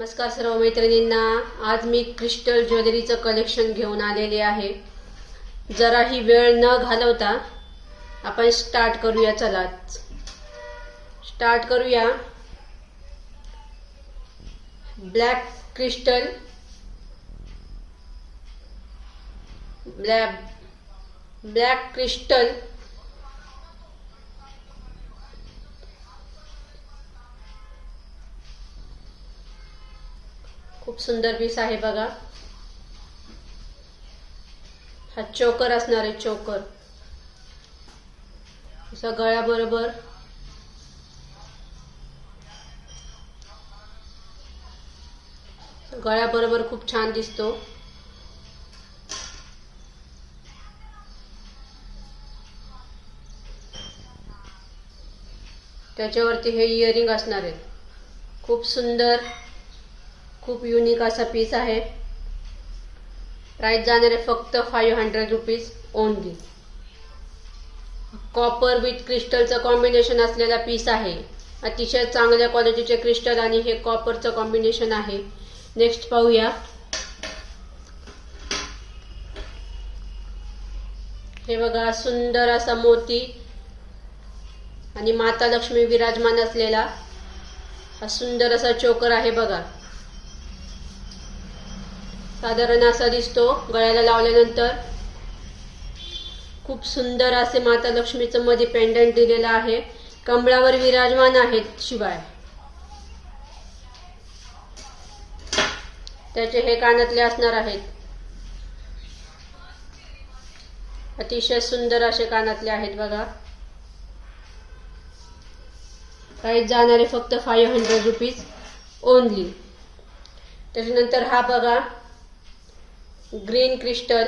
नमस्कार सर्व मैत्रिणींना। आज मी क्रिस्टल ज्वेलरीचं कलेक्शन घेऊन आलेले आहे। जराही वेळ न घालवता आपण स्टार्ट करूया। चला स्टार्ट करूया। ब्लॅक क्रिस्टल, ब्लॅक क्रिस्टल खूप सुंदर पीस आहे बघा। हा चोकर असणार आहे, चोकर असा गळ्याबरोबर खूप छान दिसतो। त्याच्यावरती हे इयरिंग असणार आहे। खूप सुंदर, खूप युनिक असा पीस आहे। प्राइस जाणार आहे फक्त 500 रुपीज ओनली। कॉपर विथ क्रिस्टलचं कॉम्बिनेशन असलेला पीस आहे। अतिशय चांगल्या क्वालिटीचे क्रिस्टल आणि हे कॉपरचं कॉम्बिनेशन आहे। नेक्स्ट पाहूया। हे बघा, सुंदर असा मोती आणि माता लक्ष्मी विराजमान असलेला हा सुंदर असा चोकर आहे बघा। साधारण असा दिसतो गळ्याला लावल्यानंतर। खूप सुंदर असे माता लक्ष्मीचं मध्ये पेंडंट दिलेला आहे। कमळावर विराजमान आहेत। शिवाय त्याचे हे कानातले असणार आहेत। अतिशय सुंदर असे कानातले आहेत बघा। प्राइस जाणारे फक्त 500 रुपीज ओनली। त्याच्यानंतर हा बघा, ग्रीन क्रिस्टल,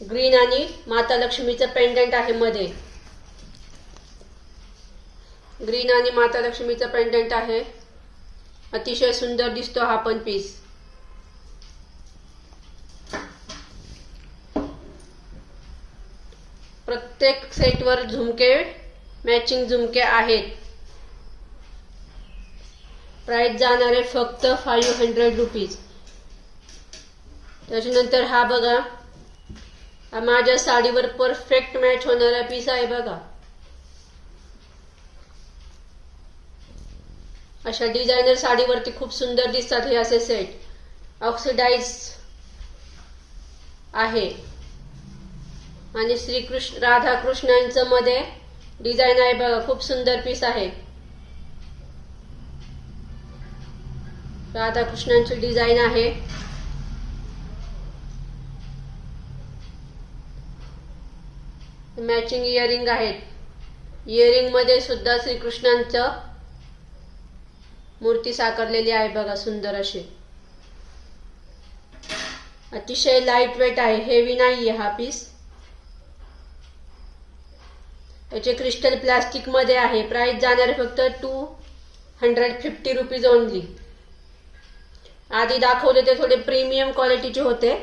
ग्रीन आणि माता लक्ष्मीचं पेंडंट आहे मध्ये। ग्रीन आणि माता लक्ष्मीचं पेंडंट आहे। अतिशय सुंदर दिसतो हा पण पीस। प्रत्येक सेटवर झुमके, मॅचिंग झुमके आहेत। प्राइस जाणार आहे फक्त 500 रुपीज। त्याच्यानंतर हा बघा, हा माझ्या साडीवर परफेक्ट मॅच होणारा पीस आहे बघा। अशा डिझायनर साडीवरती खूप सुंदर दिसतात हे असे सेट। ऑक्सिडाइज आहे आणि श्रीकृष्ण राधा कृष्णांचं मध्ये डिझाइन आहे बघा। खूप सुंदर पीस आहे। राधा कृष्णांची डिझाइन आहे। मॅचिंग इयरिंग आहेत। इयरिंग मध्ये सुद्धा श्रीकृष्णांचं मूर्ती साकारलेली आहे बघा, सुंदर अशी। अतिशय लाईट वेट आहे, हेवी नाहीये हा पीस। त्याचे क्रिस्टल प्लास्टिक मध्ये आहे। प्राइस जाणार फक्त 250 रुपीज ओनली। आधी दाखवले ते थोडे प्रीमियम क्वालिटीचे होते,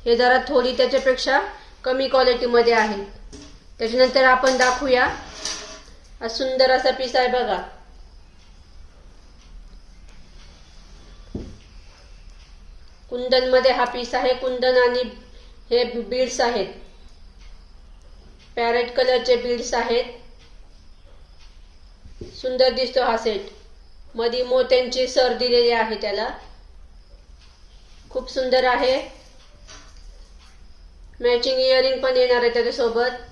हे जरा थोडी त्याच्यापेक्षा कमी क्वालिटी मध्ये आहे। त्याच्यानंतर आपण दाखवूया, हा सुंदर असा पीस आहे बघा। कुंदन मध्ये हा पीस आहे। कुंदन आणि हे बीड्स आहेत, पॅरेट कलरचे बीड्स आहेत। सुंदर दिसतो हा सेट। मध्ये मोत्यांची सर दिलेली आहे त्याला। खूप सुंदर आहे। मॅचिंग इयरिंग पण येणार आहे त्याच्यासोबत।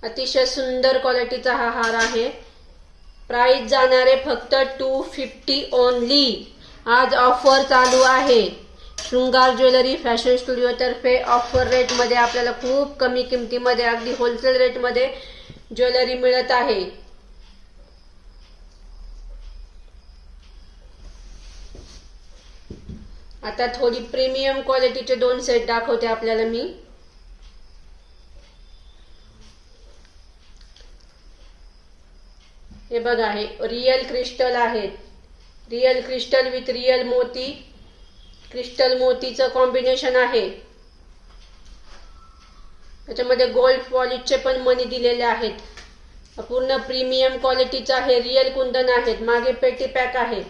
अतिशय सुंदर क्वालिटीचा हा हार आहे। प्राइस जाणार आहे फक्त 250 ओनली। आज ऑफर चालू आहे। शृंगार ज्वेलरी फॅशन स्टुडिओ तर्फे ऑफर रेट मध्ये आपल्याला खूप कमी किमतीमध्ये, अगदी होलसेल रेट मध्ये ज्वेलरी मिळत आहे। आता थोडी प्रीमियम क्वालिटीचे 2 सेट दाखवते आपल्याला मी। हे बघा, हे रियल क्रिस्टल आहेत। रियल क्रिस्टल विथ रियल मोती, क्रिस्टल मोतीचं कॉम्बिनेशन आहे। त्याच्यामध्ये गोल्ड पॉलिशचे पण मणी दिलेले आहेत। पूर्ण प्रीमियम क्वालिटीचा हे रियल कुंदन आहेत। मागे पेटी पॅक आहे।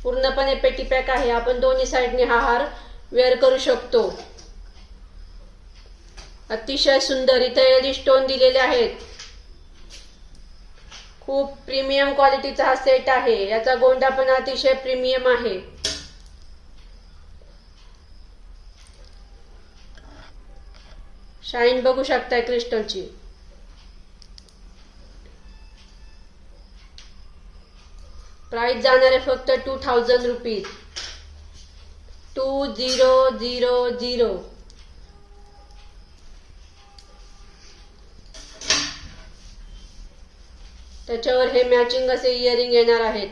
पूर्णपणे पेटी पॅक आहे. आपण दोन्ही साइडने हा हार वेअर करू शकतो. अतिशय सुंदर इथे एडी स्टोन दिलेले आहेत. खूप प्रीमियम क्वालिटीचा हा सेट आहे. याचा गोंडा पण अतिशय प्रीमियम आहे. शाईन बघू शकताय क्रिस्टलची. प्राइस जाणार आहे फक्त 2000 रुपीज. 2000. त्याच्यावर हे मॅचिंग असे इयरिंग येणार आहेत.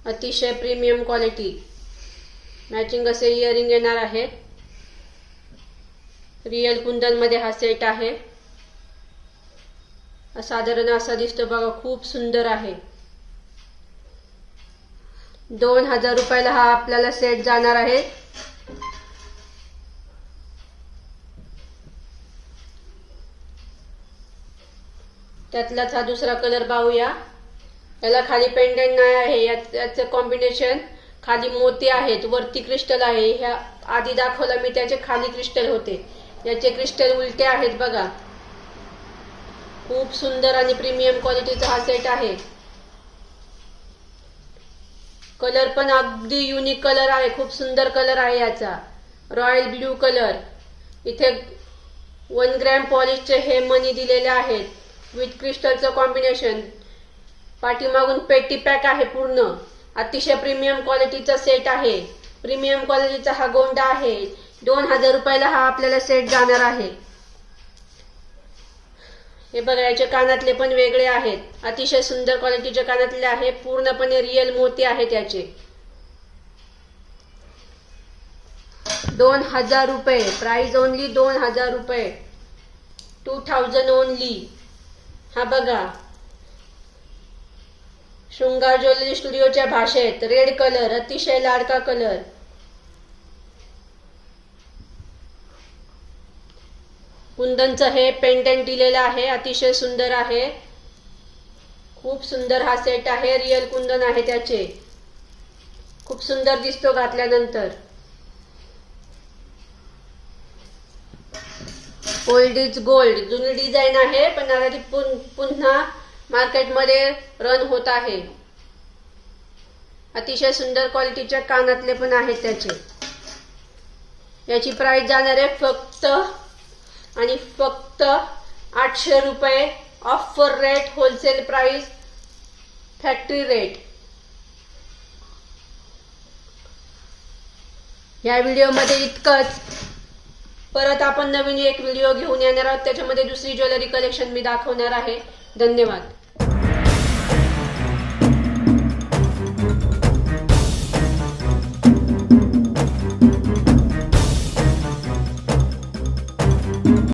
अतिशय प्रीमियम क्वालिटी मॅचिंग असे इयरिंग येणार आहेत. रियल कुंदन मध्ये हा सेट आहे. साधारण असा दिसतो बघा. खूप सुंदर आहे. 2000 रुपयाला हा आपल्याला सेट जाणार आहे. त्यातलाच हा दुसरा कलर पाहूया. याला खाली पेंडेंट नाही आहे. याचं कॉम्बिनेशन खाली मोती आहेत, वरती क्रिस्टल आहे. ह्या आधी दाखवला मी त्याचे खाली क्रिस्टल होते. याचे क्रिस्टल उलटे आहेत बघा. खूप सुंदर आणि प्रीमियम क्वालिटीचा हा सेट आहे. कलर पण अगदी युनिक कलर आहे. खूप सुंदर कलर आहे याचा. Royal blue colour. इथे 1 ग्रॅम पॉलिशचे हे मनी दिलेले आहेत विथ क्रिस्टलचं कॉम्बिनेशन. पाठीमागून पेटी पॅक आहे पूर्ण. अतिशय प्रीमियम क्वालिटीचा सेट आहे. प्रीमियम क्वालिटीचा हा गोंडा आहे. 2000 रुपयाला हा आपल्याला सेट जाणार आहे. हे बघा याचे कानातले पण वेगळे आहेत. अतिशय सुंदर क्वालिटीचे कानातले आहे. पूर्णपणे रियल मोती आहेत याचे. 2000 रुपये. प्राइस ओनली 2000 रुपये. 2000 ओनली. हा बघा शृंगार ज्वेलरी स्टुडिओच्या भाषेत रेड कलर. अतिशय लाडका कलर. कुंदनचं हे पेंडंट दिलेलं आहे. अतिशय सुंदर आहे. खूप सुंदर हा सेट आहे. रियल कुंदन आहे त्याचे. खूप सुंदर दिसतो घातल्यानंतर. Old is gold. जुनी डिझाईन आहे पण आता ती पुन्हा मार्केटमध्ये रन होत आहे. अतिशय सुंदर क्वालिटीचे कानातले पण आहेत त्याचे. याची प्राइस जाणार आहे फक्त आणि फक्त 800 रुपये. Offer rate, wholesale price, factory rate. या व्हिडिओमध्ये इतकंच. परत आपण नवीन एक व्हिडिओ घेऊन येणार आहोत. त्याच्यामध्ये दुसरी ज्वेलरी कलेक्शन मी दाखवणार आहे. धन्यवाद.